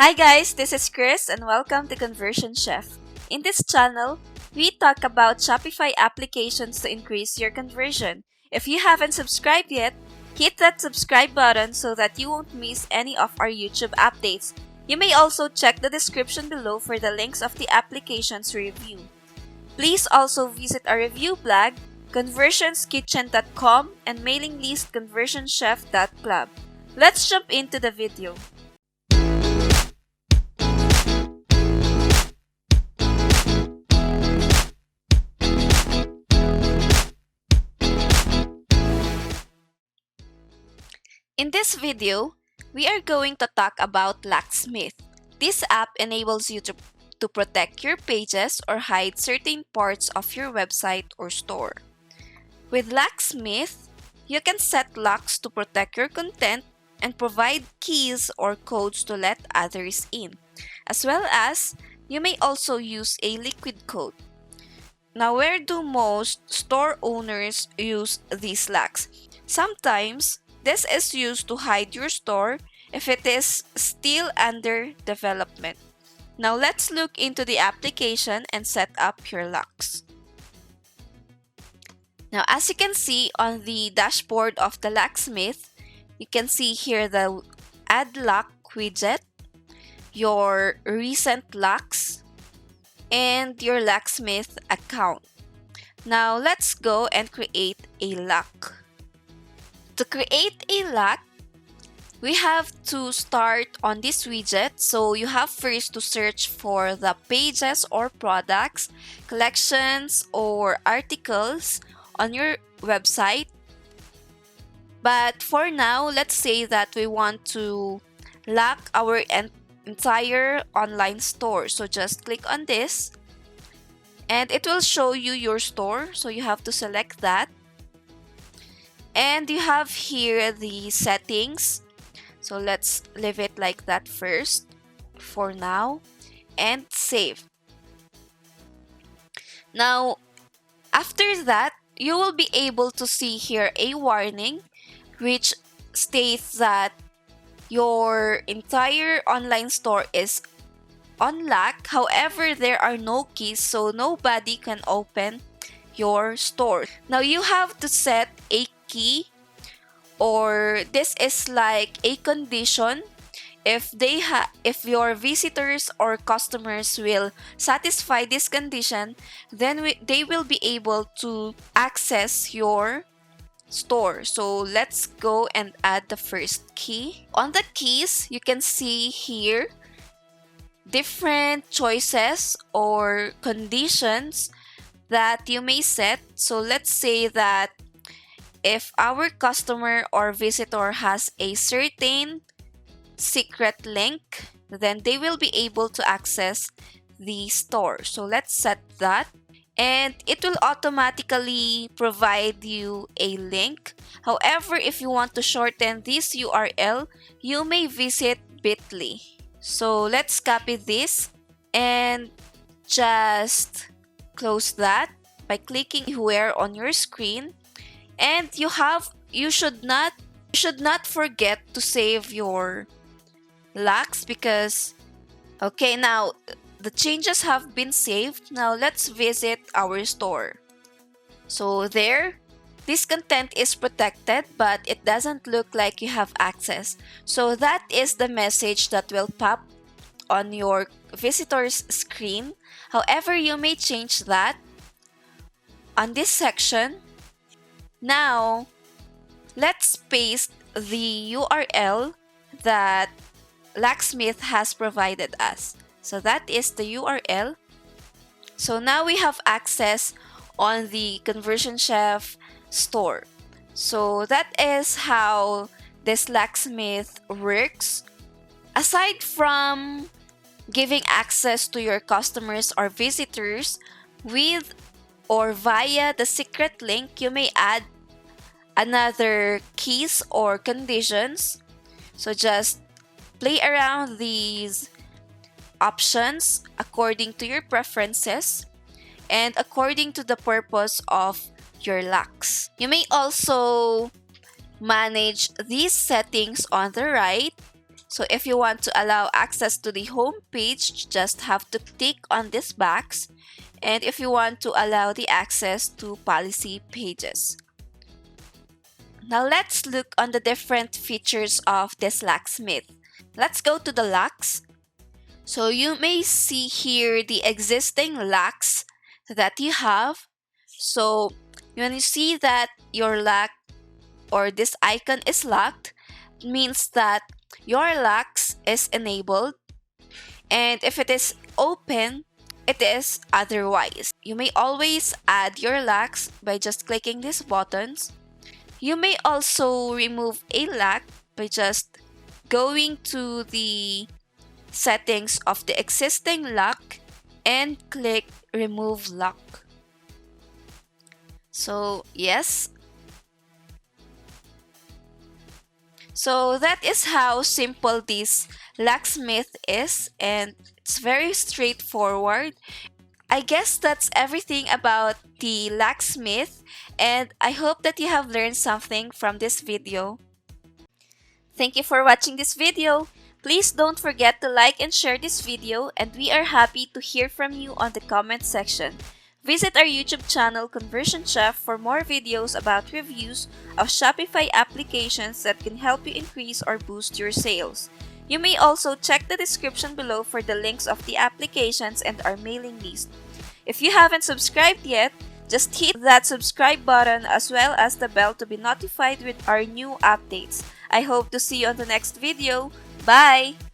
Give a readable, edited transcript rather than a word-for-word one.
Hi guys, this is Chris and welcome to Conversion Chef. In this channel, we talk about Shopify applications to increase your conversion. If you haven't subscribed yet, hit that subscribe button so that you won't miss any of our YouTube updates. You may also check the description below for the links of the applications we review. Please also visit our review blog, conversionskitchen.com, and mailing list conversionchef.club. Let's jump into the video. In this video, we are going to talk about LockSmith. This app enables you to protect your pages or hide certain parts of your website or store. With LockSmith, you can set locks to protect your content and provide keys or codes to let others in, as well as you may also use a liquid code. Now, where do most store owners use these locks? Sometimes, this is used to hide your store if it is still under development. Now let's look into the application and set up your locks. Now as you can see on the dashboard of the LockSmith, you can see here the Add Lock widget, your recent locks, and your LockSmith account. Now let's go and create a lock. To create a lock, we have to start on this widget. So you have first to search for the pages or products, collections, or articles on your website. But for now, let's say that we want to lock our entire online store. So just click on this and it will show you your store. So you have to select that. And you have here the settings. So let's leave it like that first for now and save. Now, after that, you will be able to see here a warning which states that your entire online store is on lock. However, there are no keys, so nobody can open your store. Now, you have to set a key, or this is like a condition. If your visitors or customers will satisfy this condition, then they will be able to access your store. So let's go and add the first key. On the keys, you can see here different choices or conditions that you may set. So let's say that if our customer or visitor has a certain secret link, then they will be able to access the store. So let's set that, and it will automatically provide you a link. However, if you want to shorten this URL, you may visit bit.ly. So let's copy this and just close that by clicking anywhere on your screen. And you should not forget to save your locks because okay, now the changes have been saved. Now let's visit our store. So there, this content is protected, but it doesn't look like you have access. So that is the message that will pop on your visitor's screen. However, you may change that on this section. Now, let's paste the URL that LockSmith has provided us. So that is the URL. So now we have access on the Conversion Chef store. So that is how this LockSmith works. Aside from giving access to your customers or visitors with or via the secret link, you may add another keys or conditions. So just play around these options according to your preferences and according to the purpose of your locks. You may also manage these settings on the right So if you want to allow access to the home page, you just have to click on this box. And if you want to allow the access to policy pages. Now let's look on the different features of this LockSmith. Let's go to the locks. So you may see here the existing locks that you have. So when you see that your lock or this icon is locked, it means that your locks is enabled. And if it is open, it is otherwise. You may always add your locks by just clicking these buttons. You may also remove a lock by just going to the settings of the existing lock and click remove lock. So yes. So that is how simple this locksmith is, and it's very straightforward. I guess that's everything about the locksmith, and I hope that you have learned something from this video. Thank you for watching this video. Please don't forget to like and share this video, and we are happy to hear from you on the comment section. Visit our YouTube channel Conversion Chef for more videos about reviews of Shopify applications that can help you increase or boost your sales. You may also check the description below for the links of the applications and our mailing list. If you haven't subscribed yet, just hit that subscribe button as well as the bell to be notified with our new updates. I hope to see you on the next video. Bye!